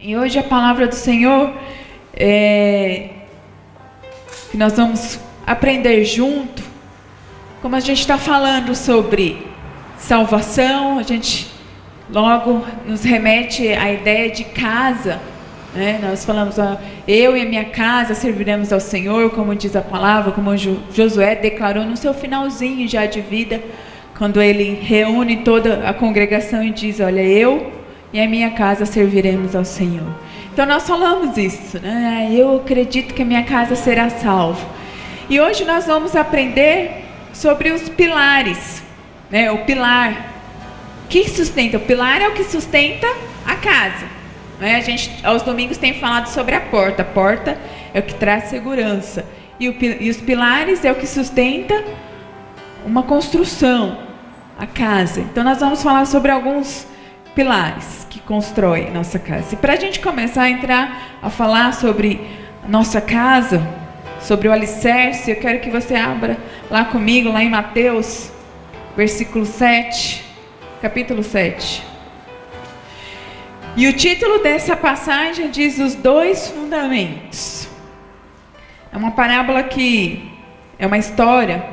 E hoje a palavra do Senhor que nós vamos aprender junto, como a gente está falando sobre salvação, a gente logo nos remete à ideia de casa, né? Nós falamos, eu e a minha casa serviremos ao Senhor, como diz a palavra, como Josué declarou no seu finalzinho já de vida, quando ele reúne toda a congregação e diz, olha, eu e a minha casa serviremos ao Senhor. Então nós falamos isso, né? Eu acredito que a minha casa será salva. E hoje nós vamos aprender sobre os pilares, né? O pilar que sustenta, o pilar é o que sustenta a casa, né? A gente aos domingos tem falado sobre a porta é o que traz segurança, e os pilares é o que sustenta uma construção, a casa. Então nós vamos falar sobre alguns pilares que constroem nossa casa. E para a gente começar a entrar a falar sobre nossa casa, sobre o alicerce, eu quero que você abra lá comigo, lá em Mateus, versículo 7, capítulo 7. E o título dessa passagem diz os dois fundamentos. É uma parábola que é uma história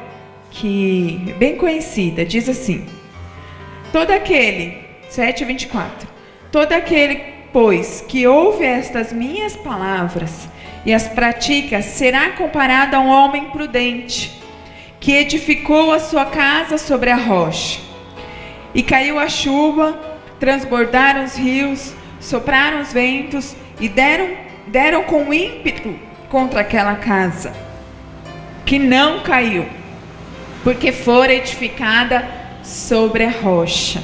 que é bem conhecida. Diz assim: todo aquele 7:24. Todo aquele, pois, que ouve estas minhas palavras e as pratica, será comparado a um homem prudente, que edificou a sua casa sobre a rocha. E caiu a chuva, transbordaram os rios, sopraram os ventos e deram com ímpeto contra aquela casa, que não caiu, porque fora edificada sobre a rocha.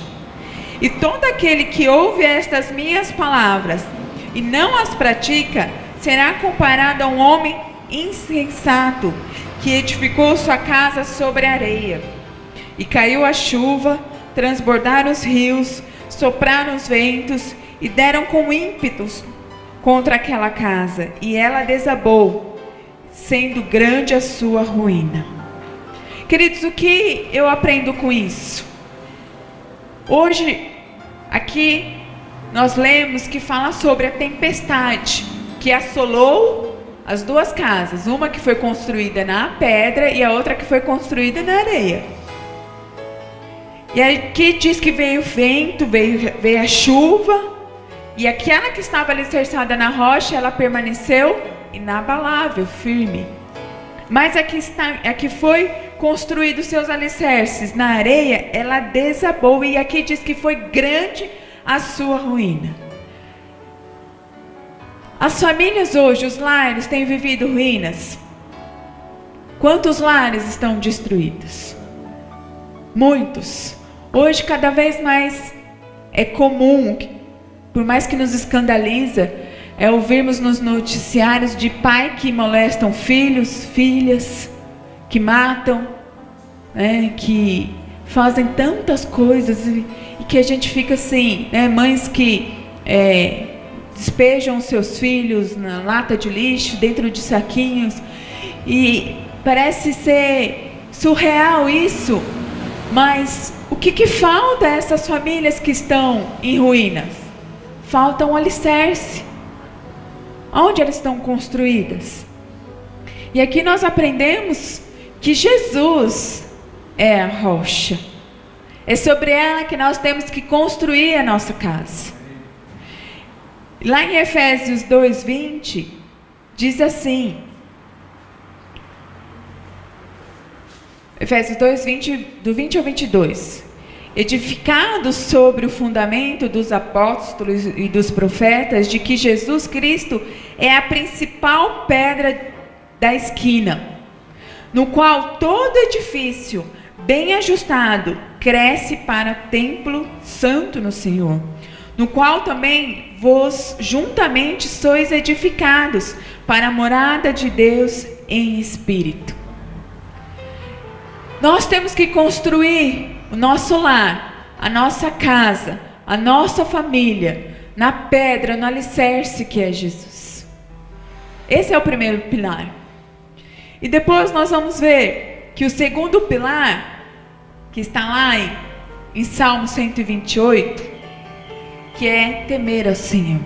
E todo aquele que ouve estas minhas palavras e não as pratica, será comparado a um homem insensato, que edificou sua casa sobre a areia. E caiu a chuva, transbordaram os rios, sopraram os ventos e deram com ímpetos contra aquela casa. E ela desabou, sendo grande a sua ruína. Queridos, o que eu aprendo com isso? Hoje, aqui, nós lemos que fala sobre a tempestade que assolou as duas casas. Uma que foi construída na pedra e a outra que foi construída na areia. E aqui diz que veio o vento, veio a chuva, e aquela que estava alicerçada na rocha, ela permaneceu inabalável, firme. Mas a que foi construído seus alicerces na areia, ela desabou, e aqui diz que foi grande a sua ruína. As famílias hoje, os lares, têm vivido ruínas. Quantos lares estão destruídos? Muitos. Hoje cada vez mais é comum, por mais que nos escandaliza, ouvirmos nos noticiários de pai que molestam filhos, filhas, que matam, né, que fazem tantas coisas e que a gente fica assim, né, mães que despejam seus filhos na lata de lixo, dentro de saquinhos, e parece ser surreal isso, mas o que falta a essas famílias que estão em ruínas? Falta um alicerce. Onde elas estão construídas? E aqui nós aprendemos que Jesus é a rocha. É sobre ela que nós temos que construir a nossa casa. Lá em Efésios 2:20, diz assim, Efésios 2:20, do 20 ao 22, edificados sobre o fundamento dos apóstolos e dos profetas, de que Jesus Cristo é a principal pedra da esquina, no qual todo edifício bem ajustado cresce para templo santo no Senhor, no qual também vós juntamente sois edificados para a morada de Deus em espírito. Nós temos que construir o nosso lar, a nossa casa, a nossa família, na pedra, no alicerce que é Jesus. Esse é o primeiro pilar. E depois nós vamos ver que o segundo pilar, que está lá em Salmo 128, que é temer ao Senhor.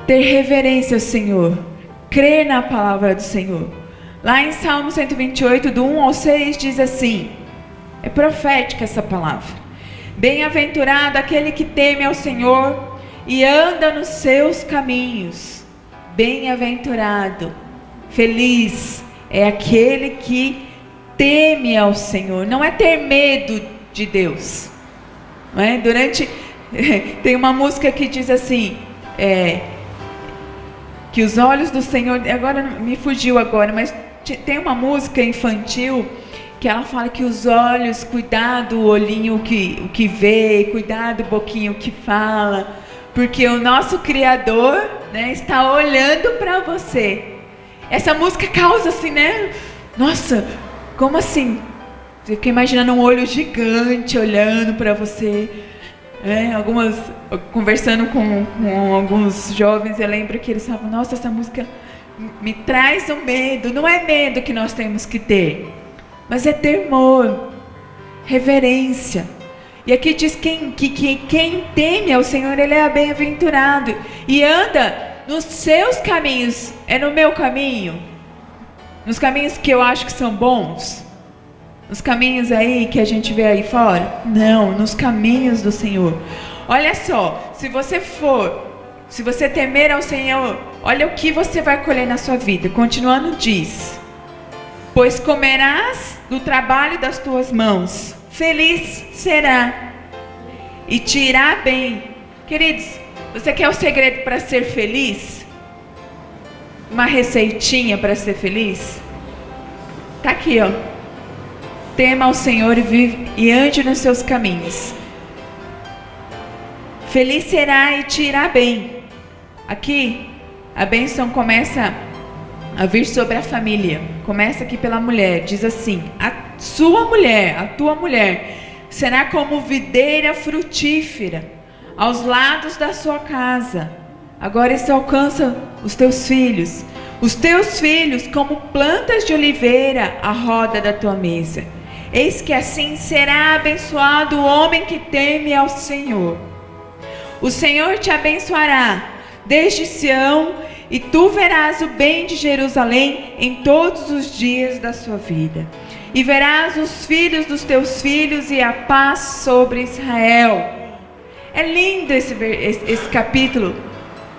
ter reverência ao Senhor, crer na palavra do Senhor. Lá em Salmo 128, do 1 ao 6, diz assim, é profética essa palavra: bem-aventurado aquele que teme ao Senhor e anda nos seus caminhos. Bem-aventurado, feliz é aquele que teme ao Senhor. Não é ter medo de Deus, não é? Tem uma música que diz assim, que os olhos do Senhor, agora me fugiu agora, mas tem uma música infantil que ela fala que os olhos, cuidado o olhinho o que vê, cuidado o boquinho que fala, porque o nosso Criador, né, está olhando para você. Essa música causa assim, né? Nossa, como assim? Você fica imaginando um olho gigante olhando para você. Conversando com alguns jovens, eu lembro que eles falavam, nossa, essa música me traz um medo. Não é medo que nós temos que ter, mas é temor, reverência. E aqui diz que quem teme ao Senhor, ele é bem-aventurado e anda nos seus caminhos. É no meu caminho? Nos caminhos que eu acho que são bons? Nos caminhos aí que a gente vê aí fora? Não, nos caminhos do Senhor. Olha só, se você temer ao Senhor, olha o que você vai colher na sua vida. Continuando diz, pois comerás do trabalho das tuas mãos, feliz será e te irá bem. Queridos, você quer o segredo para ser feliz? Uma receitinha para ser feliz? Tá aqui, ó. Tema ao Senhor e ande nos seus caminhos. Feliz será e te irá bem. Aqui, a bênção começa a vir sobre a família. Começa aqui pela mulher. Diz assim, a tua mulher, será como videira frutífera aos lados da sua casa. Agora isso alcança os teus filhos. Os teus filhos como plantas de oliveira à roda da tua mesa. Eis que assim será abençoado o homem que teme ao Senhor. O Senhor te abençoará desde Sião, e tu verás o bem de Jerusalém em todos os dias da sua vida. E verás os filhos dos teus filhos e a paz sobre Israel. É lindo esse capítulo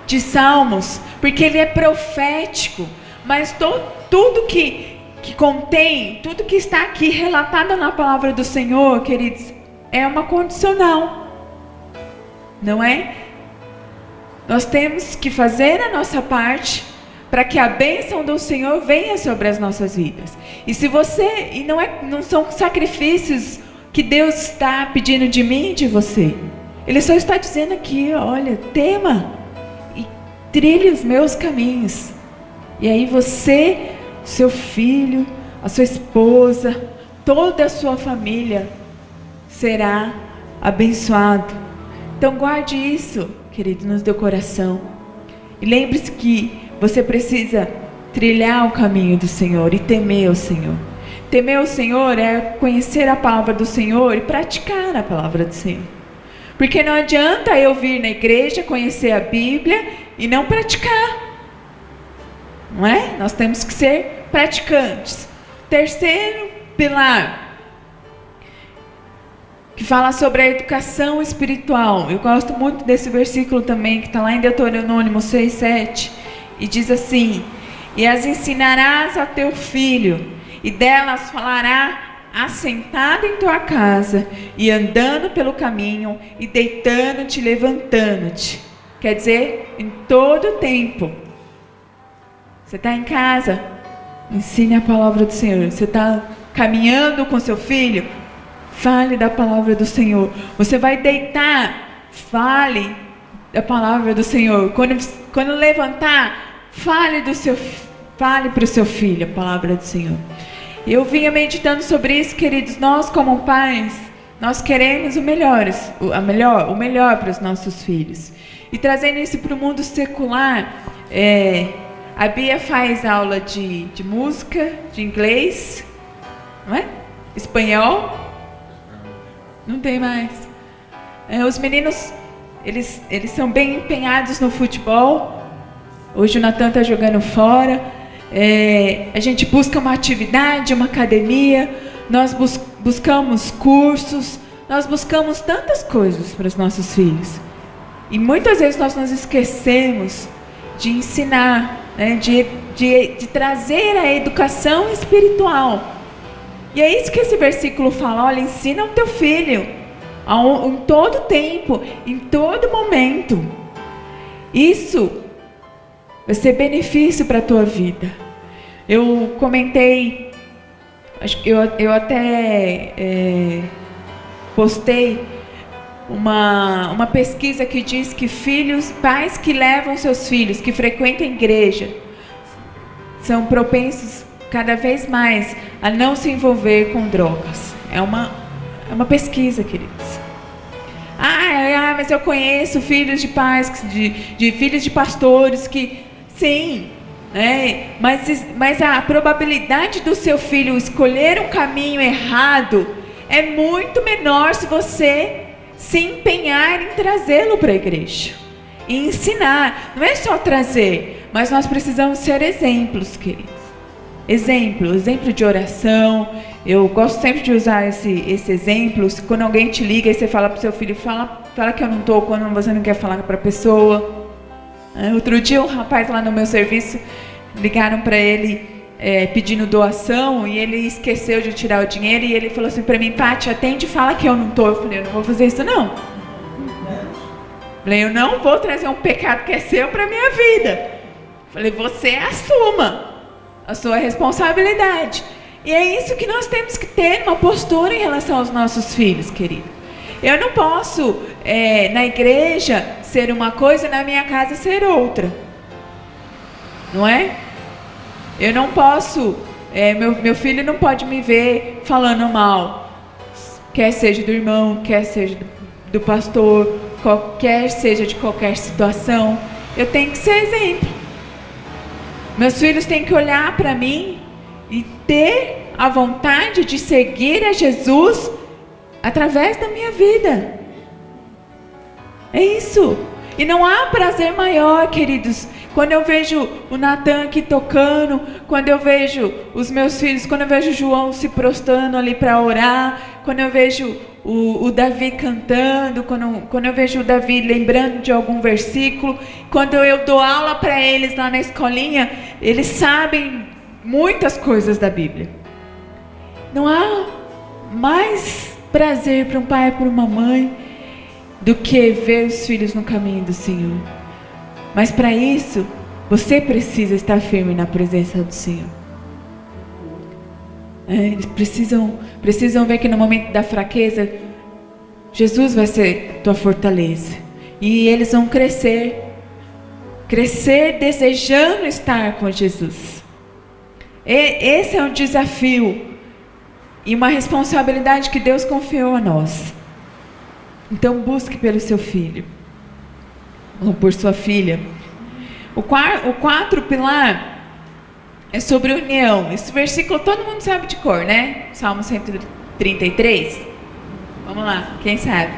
de Salmos, porque ele é profético, mas tudo que contém, tudo que está aqui relatado na palavra do Senhor, queridos, é uma condicional, não é? Nós temos que fazer a nossa parte para que a bênção do Senhor venha sobre as nossas vidas. E não são sacrifícios que Deus está pedindo de mim e de você. Ele só está dizendo aqui, olha, tema e trilhe os meus caminhos. E aí você, seu filho, a sua esposa, toda a sua família será abençoado. Então guarde isso, querido, no teu coração. E lembre-se que você precisa trilhar o caminho do Senhor e temer o Senhor. Temer o Senhor é conhecer a palavra do Senhor e praticar a palavra do Senhor. Porque não adianta eu vir na igreja, conhecer a Bíblia e não praticar. Não é? Nós temos que ser praticantes. Terceiro pilar, que fala sobre a educação espiritual. Eu gosto muito desse versículo também, que está lá em Deuteronômio 6:7, e diz assim: e as ensinarás a teu filho, e delas falará assentado em tua casa, e andando pelo caminho, e deitando-te, levantando-te. Quer dizer, em todo tempo. Você está em casa, ensine a palavra do Senhor. Você está caminhando com seu filho, fale da palavra do Senhor. Você vai deitar, fale da palavra do Senhor. Quando levantar, fale para o seu filho a palavra do Senhor. Eu vinha meditando sobre isso, queridos. Nós, como pais, nós queremos o melhor para os nossos filhos. E trazendo isso para o mundo secular, a Bia faz aula de música, de inglês, não é? Espanhol. Não tem mais. Os meninos, eles são bem empenhados no futebol, Hoje o Natan está jogando fora. A gente busca uma atividade, uma academia. Nós buscamos cursos. Nós buscamos tantas coisas para os nossos filhos. E muitas vezes nós nos esquecemos de ensinar, né, de trazer a educação espiritual. E é isso que esse versículo fala. Olha, ensina o teu filho em todo tempo, em todo momento. Isso vai ser benefício para a tua vida. Eu comentei, acho que eu até postei uma pesquisa que diz que pais que levam seus filhos, que frequentam a igreja, são propensos cada vez mais a não se envolver com drogas. É uma pesquisa, queridos. Mas eu conheço filhos de pais, de filhos de pastores que, sim, né? Mas a probabilidade do seu filho escolher um caminho errado é muito menor se você se empenhar em trazê-lo para a igreja e ensinar. Não é só trazer, mas nós precisamos ser exemplos, queridos. Exemplo de oração. Eu gosto sempre de usar esse exemplo. Quando alguém te liga e você fala para o seu filho, fala que eu não estou, quando você não quer falar para a pessoa. Outro dia um rapaz lá no meu serviço, ligaram para ele pedindo doação, e ele esqueceu de tirar o dinheiro, e ele falou assim para mim: Paty, atende e fala que eu não estou. Eu falei: eu não vou fazer isso não. Falei: eu não vou trazer um pecado que é seu para a minha vida. Falei: você assuma a sua responsabilidade. E é isso que nós temos que ter, uma postura em relação aos nossos filhos, querido. Eu não posso, na igreja, ser uma coisa e na minha casa ser outra. Não é? Eu não posso, meu filho não pode me ver falando mal, quer seja do irmão, quer seja do pastor, quer seja de qualquer situação. Eu tenho que ser exemplo. Meus filhos têm que olhar para mim e ter a vontade de seguir a Jesus através da minha vida. É isso. E não há prazer maior, queridos, quando eu vejo o Natan aqui tocando, quando eu vejo os meus filhos, quando eu vejo o João se prostrando ali para orar, quando eu vejo o Davi cantando, quando eu vejo o Davi lembrando de algum versículo, quando eu dou aula para eles lá na escolinha, eles sabem muitas coisas da Bíblia. Não há mais prazer para um pai e para uma mãe do que ver os filhos no caminho do Senhor. Mas para isso, você precisa estar firme na presença do Senhor. Eles precisam ver que no momento da fraqueza, Jesus vai ser tua fortaleza. E eles vão crescer desejando estar com Jesus. Esse é um desafio e uma responsabilidade que Deus confiou a nós. Então busque pelo seu filho, ou por sua filha. O quarto pilar é sobre união. Esse versículo todo mundo sabe de cor, né? Salmo 133. Vamos lá, quem sabe?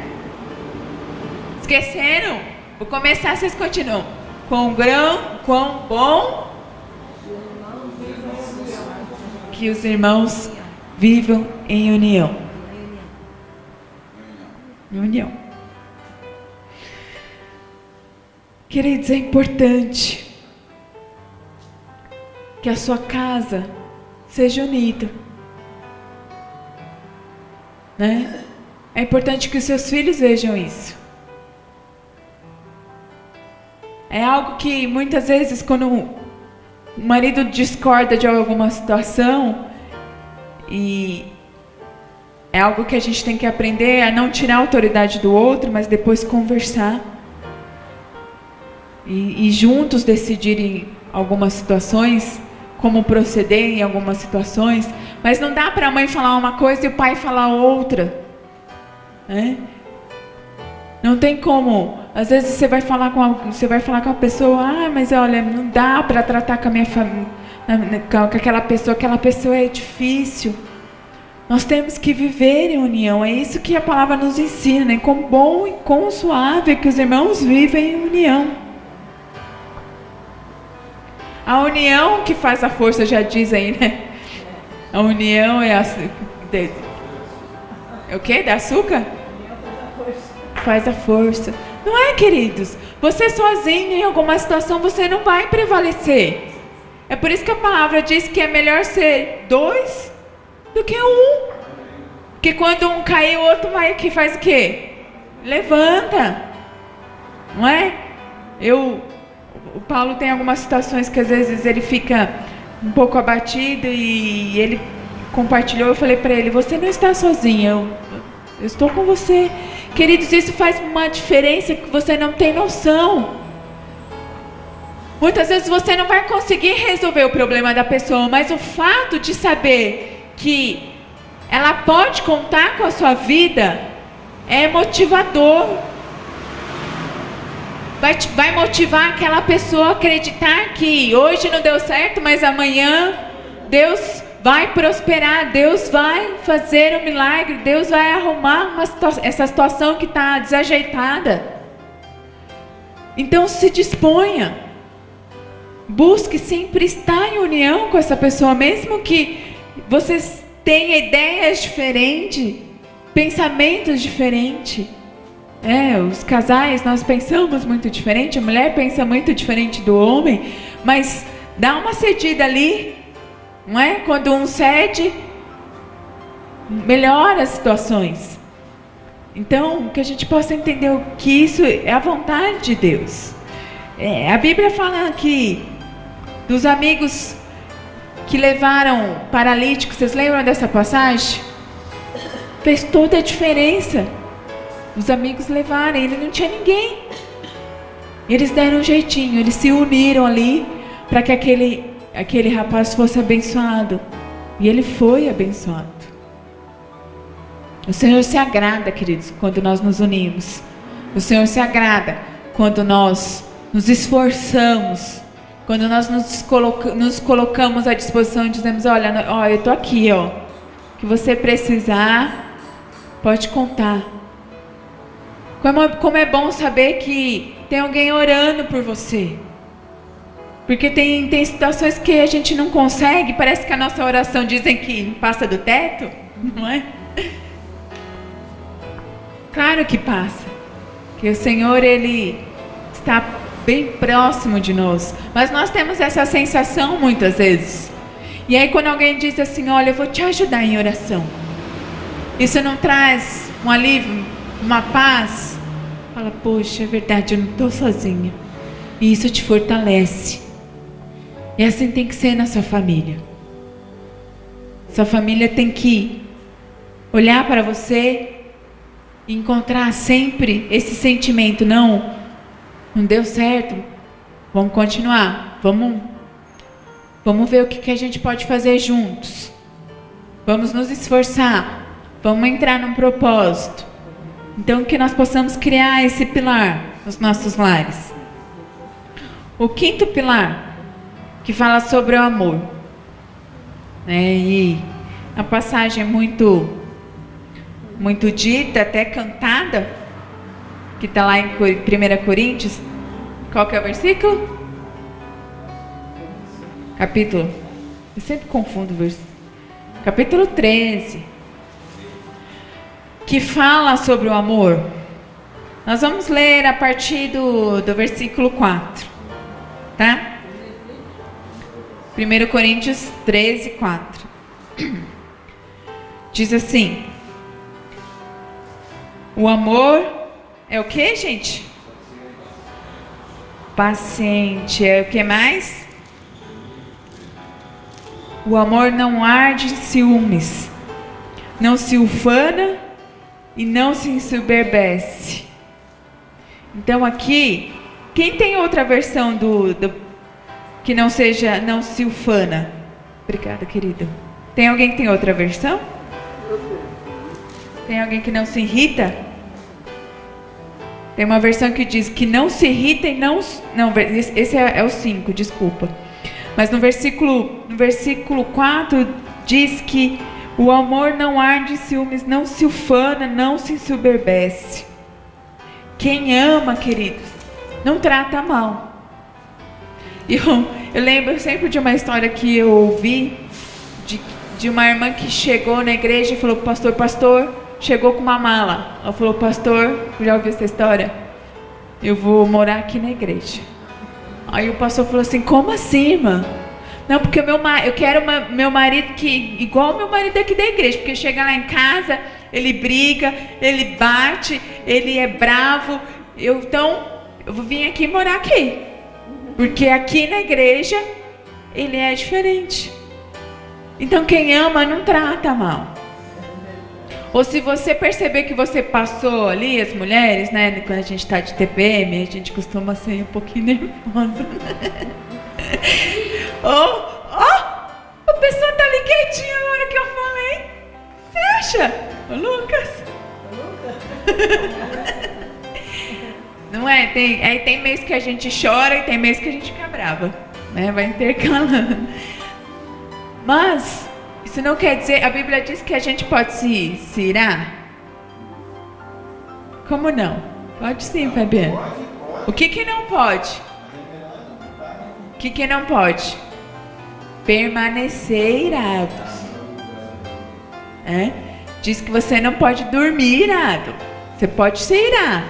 Esqueceram? Vou começar, vocês continuam. Quão bom que os irmãos vivam em união. União. Queridos, é importante que a sua casa seja unida, né? É importante que os seus filhos vejam isso. É algo que muitas vezes, quando o marido discorda de alguma situação, e é algo que a gente tem que aprender a não tirar a autoridade do outro, mas depois conversar. E juntos decidirem algumas situações, como proceder em algumas situações. Mas não dá para a mãe falar uma coisa e o pai falar outra, né? Não tem como. Às vezes você vai falar com a pessoa: mas olha, não dá para tratar com a minha família, com aquela pessoa é difícil. Nós temos que viver em união. É isso que a palavra nos ensina, né? Quão bom e quão suave é que os irmãos vivem em união. A união que faz a força, já diz aí, né? A união é o quê? Da açúcar? Faz a força. Não é, queridos? Você sozinho em alguma situação, você não vai prevalecer. É por isso que a palavra diz que é melhor ser 2 do que 1. Porque quando um cair, o outro vai aqui, faz o quê? Levanta. Não é? O Paulo tem algumas situações que às vezes ele fica um pouco abatido e ele compartilhou, eu falei para ele, você não está sozinho, eu estou com você. Queridos, isso faz uma diferença que você não tem noção. Muitas vezes você não vai conseguir resolver o problema da pessoa, mas o fato de saber que ela pode contar com a sua vida é motivador. Vai motivar aquela pessoa a acreditar que hoje não deu certo, mas amanhã Deus vai prosperar, Deus vai fazer um milagre, Deus vai arrumar essa situação que está desajeitada. Então se disponha, busque sempre estar em união com essa pessoa, mesmo que vocês tenham ideias diferentes, pensamentos diferentes. Os casais, nós pensamos muito diferente, a mulher pensa muito diferente do homem, mas dá uma cedida ali, não é? Quando um cede, melhora as situações. Então, que a gente possa entender que isso é a vontade de Deus. A Bíblia fala aqui dos amigos que levaram paralíticos, vocês lembram dessa passagem? Fez toda a diferença. Os amigos levaram, ele não tinha ninguém. Eles deram um jeitinho, eles se uniram ali para que aquele rapaz fosse abençoado. E ele foi abençoado. O Senhor se agrada, queridos, quando nós nos unimos. O Senhor se agrada quando nós nos esforçamos, quando nós nos colocamos à disposição e dizemos, olha, eu estou aqui, ó. O que você precisar, pode contar. Como é bom saber que tem alguém orando por você. Porque tem situações que a gente não consegue, parece que a nossa oração dizem que não passa do teto, não é? Claro que passa. Que o Senhor, Ele está bem próximo de nós. Mas nós temos essa sensação muitas vezes. E aí quando alguém diz assim, olha, eu vou te ajudar em oração. Isso não traz um alívio, uma paz? Fala, poxa, é verdade, eu não estou sozinha. E isso te fortalece. E assim tem que ser na sua família. Sua família tem que olhar para você e encontrar sempre esse sentimento. Não deu certo, vamos continuar. Vamos ver o que a gente pode fazer juntos. Vamos nos esforçar. Vamos entrar num propósito. Então, que nós possamos criar esse pilar nos nossos lares. O 5º pilar, que fala sobre o amor. E a passagem é muito dita, até cantada, que está lá em 1 Coríntios. Qual que é o versículo? Capítulo. Eu sempre confundo o versículo. Capítulo 13. Que fala sobre o amor. Nós vamos ler a partir do versículo 4, tá? 1 Coríntios 13, 4. Diz assim: o amor é o que, gente? Paciente. É o que mais? O amor não arde em ciúmes, não se ufana e não se ensoberbece. Então aqui, quem tem outra versão que não seja, não se ufana? Obrigada, querido. Tem alguém que tem outra versão? Tem alguém que não se irrita? Tem uma versão que diz que não se irrita e não, esse é o 5, desculpa. Mas no versículo 4 diz que o amor não arde em ciúmes, não se ufana, não se ensoberbece. Quem ama, queridos, não trata mal. Eu lembro sempre de uma história que eu ouvi de uma irmã que chegou na igreja e falou pro pastor: pastor, chegou com uma mala. Ela falou: pastor, já ouviu essa história? Eu vou morar aqui na igreja. Aí o pastor falou assim: como assim, irmã? Não, porque eu quero meu marido igual o meu marido aqui da igreja, porque chega lá em casa, ele briga, ele bate, ele é bravo. Então, eu vou vir aqui morar aqui, porque aqui na igreja ele é diferente. Então, quem ama não trata mal. Ou se você perceber que você passou ali, as mulheres, né, quando a gente está de TPM, a gente costuma ser um pouquinho nervosa. A pessoa tá ali quietinha na hora que eu falei. Você acha? Ô, Lucas? Não é? Aí tem mês que a gente chora e tem mês que a gente fica brava, né? Vai intercalando. Mas isso não quer dizer, a Bíblia diz que a gente pode se irar. Como não? Pode sim, Fabiano. O que não pode? O que não pode? Permanecer irados. Diz que você não pode dormir irado. Você pode se irar.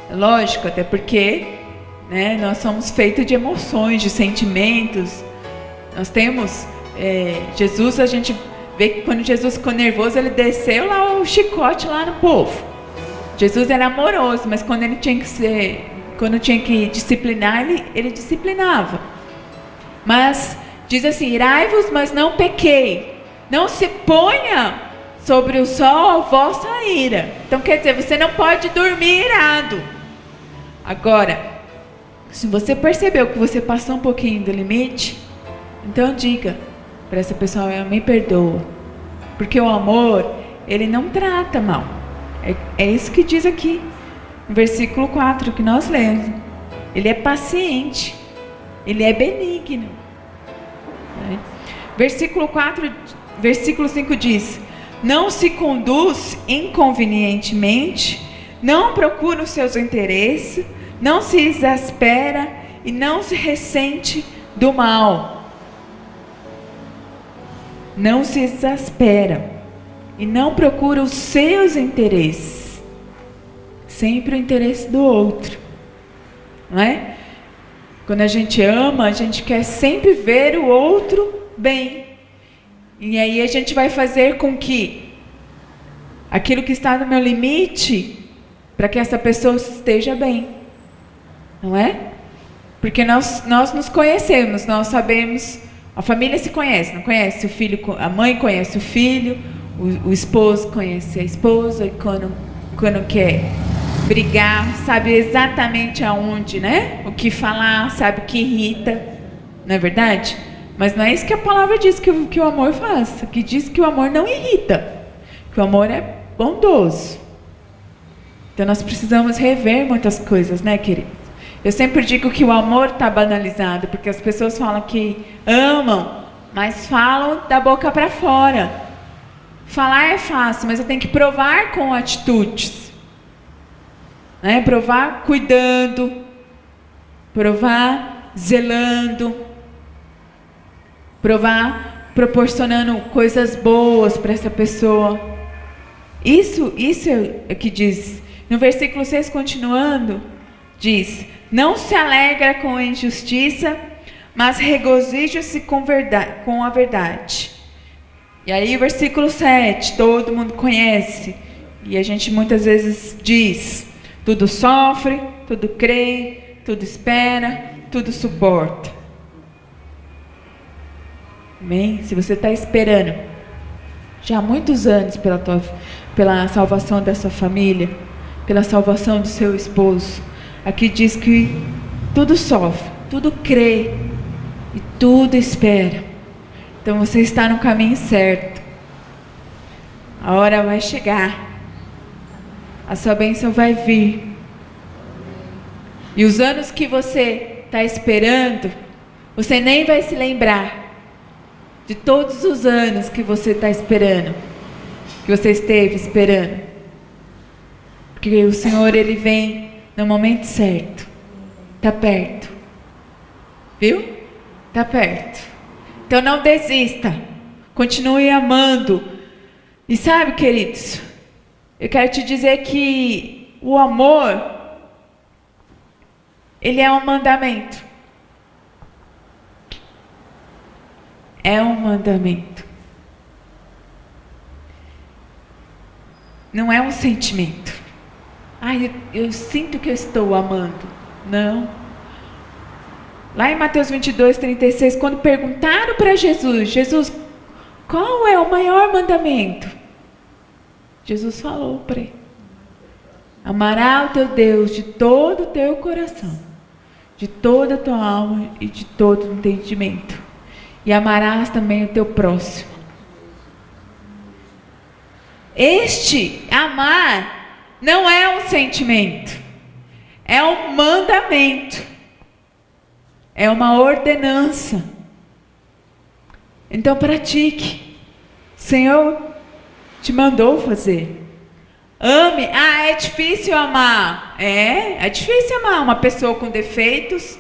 Lógico, até porque, né, nós somos feitos de emoções, de sentimentos. Nós temos... Jesus, a gente vê que quando Jesus ficou nervoso, ele desceu lá o chicote lá no povo. Jesus era amoroso, mas quando tinha que disciplinar, ele disciplinava. Mas diz assim: irai-vos, mas não pequei. Não se ponha sobre o sol a vossa ira. Então quer dizer, você não pode dormir irado. Agora, se você percebeu que você passou um pouquinho do limite, então diga para essa pessoa: me perdoa. Porque o amor, ele não trata mal. É isso que diz aqui, no versículo 4 que nós lemos. Ele é paciente, ele é benigno. Versículo 5 diz: não se conduz inconvenientemente, não procura os seus interesses, não se exaspera e não se ressente do mal. Não se exaspera e não procura os seus interesses, sempre o interesse do outro, não é? Quando a gente ama, a gente quer sempre ver o outro bem, e aí a gente vai fazer com que aquilo que está no meu limite, para que essa pessoa esteja bem, não é? Porque nós nos conhecemos, nós sabemos. A família se conhece, não conhece o filho, a mãe conhece o filho, o esposo conhece a esposa, e quando quer brigar, sabe exatamente aonde, né? O que falar, sabe o que irrita, não é verdade? Mas não é isso que a palavra diz que o amor faz, que diz que o amor não irrita, que o amor é bondoso. Então nós precisamos rever muitas coisas, né, queridos? Eu sempre digo que o amor está banalizado, porque as pessoas falam que amam, mas falam da boca para fora. Falar é fácil, mas eu tenho que provar com atitudes. Né? Provar cuidando, provar zelando, provar proporcionando coisas boas para essa pessoa. Isso é o que diz. No versículo 6, continuando, diz: não se alegra com a injustiça, mas regozija-se com a verdade. E aí o versículo 7, todo mundo conhece, e a gente muitas vezes diz: tudo sofre, tudo crê, tudo espera, tudo suporta. Amém? Se você está esperando já há muitos anos pela salvação da sua família, pela salvação do seu esposo, aqui diz que tudo sofre, tudo crê e tudo espera. Então você está no caminho certo. A hora vai chegar. A sua bênção vai vir. E os anos que você está esperando, você nem vai se lembrar de todos os anos que você está esperando, que você esteve esperando. Porque o Senhor, Ele vem no momento certo. Está perto. Viu? Está perto. Então não desista. Continue amando. E sabe, queridos, eu quero te dizer que o amor, ele é um mandamento. É um mandamento. Não é um sentimento. Ai, eu sinto que eu estou amando. Não. Lá em Mateus 22, 36, quando perguntaram para Jesus, Jesus, qual é o maior mandamento? Jesus falou para ele: amará o teu Deus de todo o teu coração, de toda a tua alma e de todo o entendimento. E amarás também o teu próximo. Este amar não é um sentimento, é um mandamento, é uma ordenança. Então pratique. O Senhor te mandou fazer. Ame. Ah, é difícil amar. É difícil amar uma pessoa com defeitos.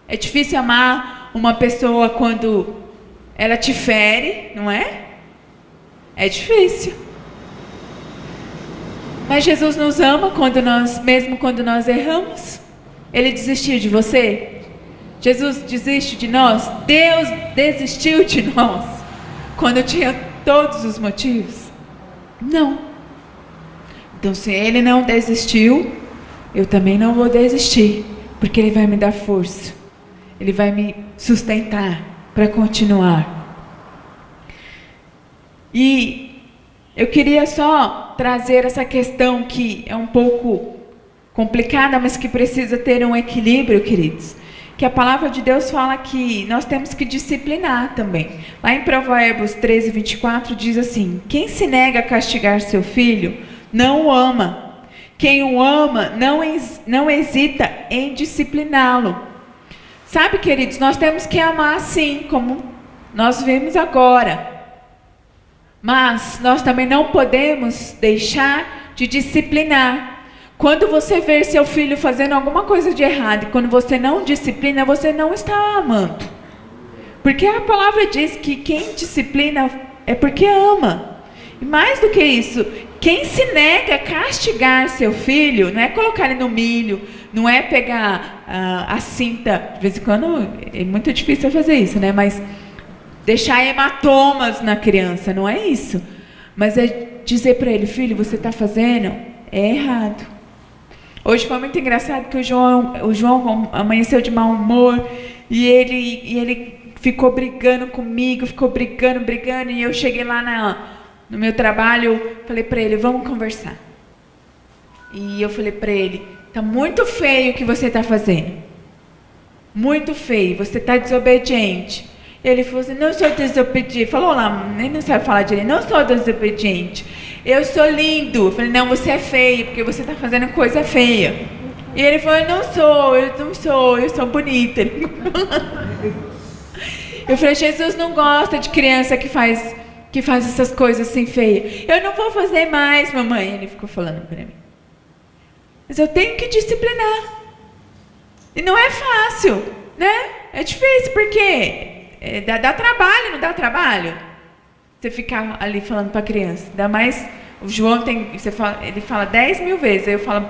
É difícil amar uma pessoa quando ela te fere, não é? É difícil. Mas Jesus nos ama mesmo quando nós erramos. Ele desistiu de você? Jesus desiste de nós? Deus desistiu de nós quando tinha todos os motivos? Não. Então, se Ele não desistiu, eu também não vou desistir, porque Ele vai me dar força, Ele vai me sustentar para continuar. E eu queria só trazer essa questão que é um pouco complicada, mas que precisa ter um equilíbrio, queridos. Que a palavra de Deus fala que nós temos que disciplinar também. Lá em Provérbios 13, 24 diz assim: quem se nega a castigar seu filho, não o ama. Quem o ama, não hesita em discipliná-lo. Sabe, queridos, nós temos que amar assim, como nós vimos agora. Mas nós também não podemos deixar de disciplinar. Quando você ver seu filho fazendo alguma coisa de errado, e quando você não disciplina, você não está amando. Porque a palavra diz que quem disciplina é porque ama. E mais do que isso, quem se nega a castigar seu filho, não é colocar ele no milho, não é pegar a cinta, de vez em quando é muito difícil fazer isso, né? Mas deixar hematomas na criança, não é isso. Mas é dizer para ele: filho, você está fazendo é errado. Hoje foi muito engraçado que o João amanheceu de mau humor e ele ficou brigando comigo, ficou brigando, e eu cheguei lá no meu trabalho, falei para ele: vamos conversar. E eu falei para ele: tá muito feio o que você está fazendo. Muito feio, você está desobediente. Ele falou assim: não sou desobediente. Falou lá, nem não sabe falar direito. Não sou desobediente. Eu sou lindo. Eu falei: não, você é feio, porque você está fazendo coisa feia. E ele falou: eu não sou, eu sou bonita. Eu falei: Jesus não gosta de criança que faz essas coisas assim feias. Eu não vou fazer mais, mamãe. Ele ficou falando para mim. Mas eu tenho que disciplinar. E não é fácil, né? É difícil, porque dá trabalho, não dá trabalho? Você ficar ali falando para a criança. Ainda mais, o João ele fala 10 mil vezes, aí eu falo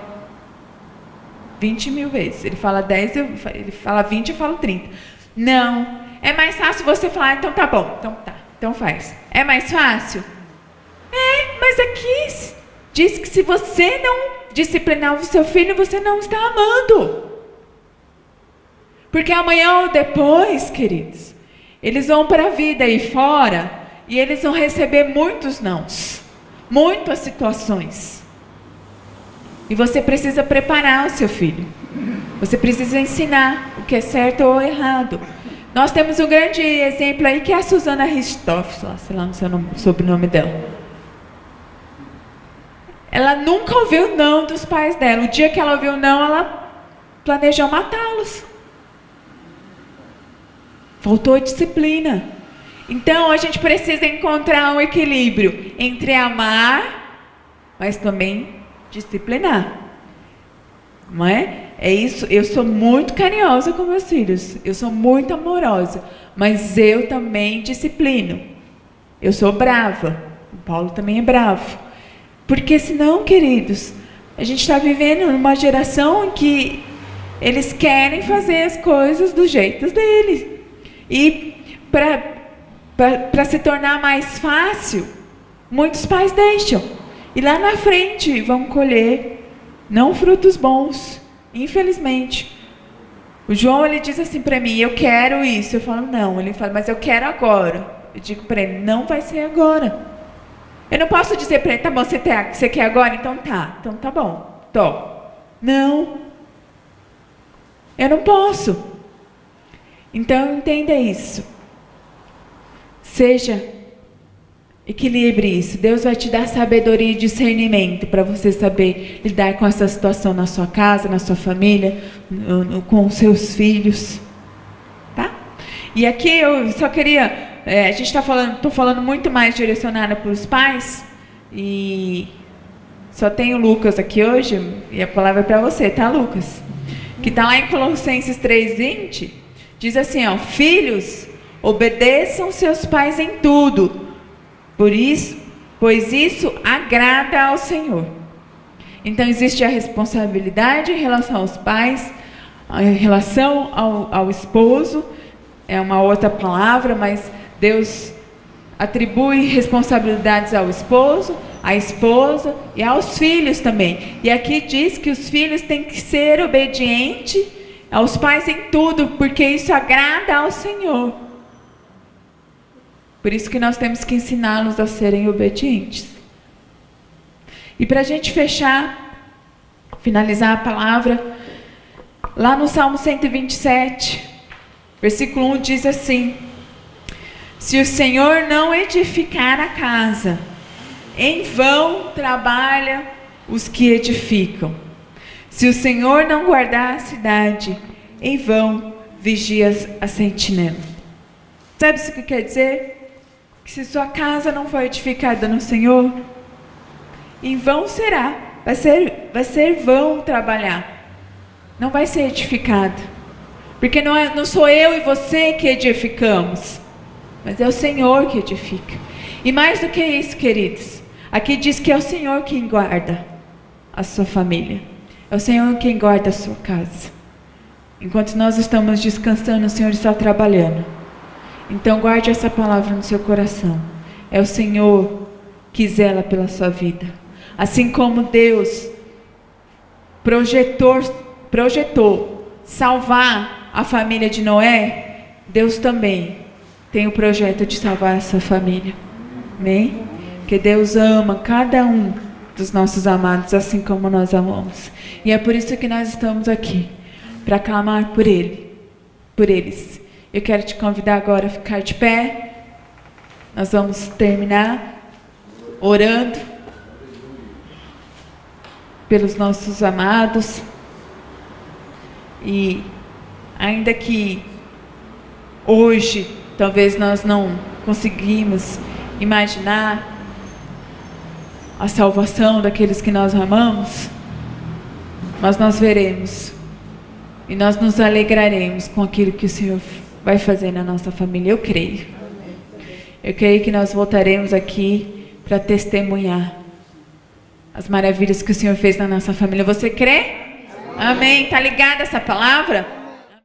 20 mil vezes. Ele fala 10, ele fala 20, eu falo 30. Não, é mais fácil você falar: então tá bom, então faz. É mais fácil? Mas aqui diz que se você não disciplinar o seu filho, você não está amando. Porque amanhã ou depois, queridos, eles vão para a vida aí fora e eles vão receber muitos nãos, muitas situações. E você precisa preparar o seu filho. Você precisa ensinar o que é certo ou errado. Nós temos um grande exemplo aí que é a Susana Richthofen, sei lá o sobrenome dela. Ela nunca ouviu não dos pais dela. O dia que ela ouviu não, ela planejou matá-los. Faltou disciplina. Então a gente precisa encontrar um equilíbrio entre amar, mas também disciplinar. Não é? É isso, eu sou muito carinhosa com meus filhos, eu sou muito amorosa, mas eu também disciplino. Eu sou brava, o Paulo também é bravo. Porque senão, queridos, a gente está vivendo numa geração em que eles querem fazer as coisas do jeito deles. E para se tornar mais fácil, muitos pais deixam. E lá na frente vão colher não frutos bons, infelizmente. O João, ele diz assim para mim, eu quero isso. Eu falo, não. Ele fala, mas eu quero agora. Eu digo para ele, não vai ser agora. Eu não posso dizer para ele, tá bom, você quer agora? Então tá bom. Não. Eu não posso. Então entenda isso. Equilibre isso. Deus vai te dar sabedoria e discernimento para você saber lidar com essa situação na sua casa, na sua família, com os seus filhos. Tá? E aqui eu só queria... a gente estou falando muito mais direcionada para os pais. E só tem o Lucas aqui hoje. E a palavra é para você, tá, Lucas? Que está lá em Colossenses 3:20. Diz assim, ó, filhos, obedeçam seus pais em tudo. Pois isso agrada ao Senhor. Então existe a responsabilidade em relação aos pais, em relação ao esposo, é uma outra palavra, mas Deus atribui responsabilidades ao esposo, à esposa e aos filhos também. E aqui diz que os filhos têm que ser obedientes aos pais em tudo, porque isso agrada ao Senhor. Por isso que nós temos que ensiná-los a serem obedientes. E para a gente finalizar a palavra, lá no Salmo 127, versículo 1 diz assim, se o Senhor não edificar a casa, em vão trabalha os que edificam. Se o Senhor não guardar a cidade, em vão vigia a sentinela. Sabe o que quer dizer? Que se sua casa não for edificada no Senhor, em vão será. Vai ser vão trabalhar. Não vai ser edificado. Porque não sou eu e você que edificamos, mas é o Senhor que edifica. E mais do que isso, queridos, aqui diz que é o Senhor quem guarda a sua família. É o Senhor quem guarda a sua casa. Enquanto nós estamos descansando, o Senhor está trabalhando. Então guarde essa palavra no seu coração. É o Senhor que zela pela sua vida. Assim como Deus projetou salvar a família de Noé, Deus também tem o projeto de salvar essa família. Amém? Porque Deus ama cada um dos nossos amados, assim como nós amamos. E é por isso que nós estamos aqui, para clamar por eles. Eu quero te convidar agora a ficar de pé. Nós vamos terminar orando pelos nossos amados. E ainda que hoje talvez nós não conseguimos imaginar a salvação daqueles que nós amamos, mas nós veremos e nós nos alegraremos com aquilo que o Senhor vai fazer na nossa família. Eu creio que nós voltaremos aqui para testemunhar as maravilhas que o Senhor fez na nossa família. Você crê? Amém. Tá ligada essa palavra?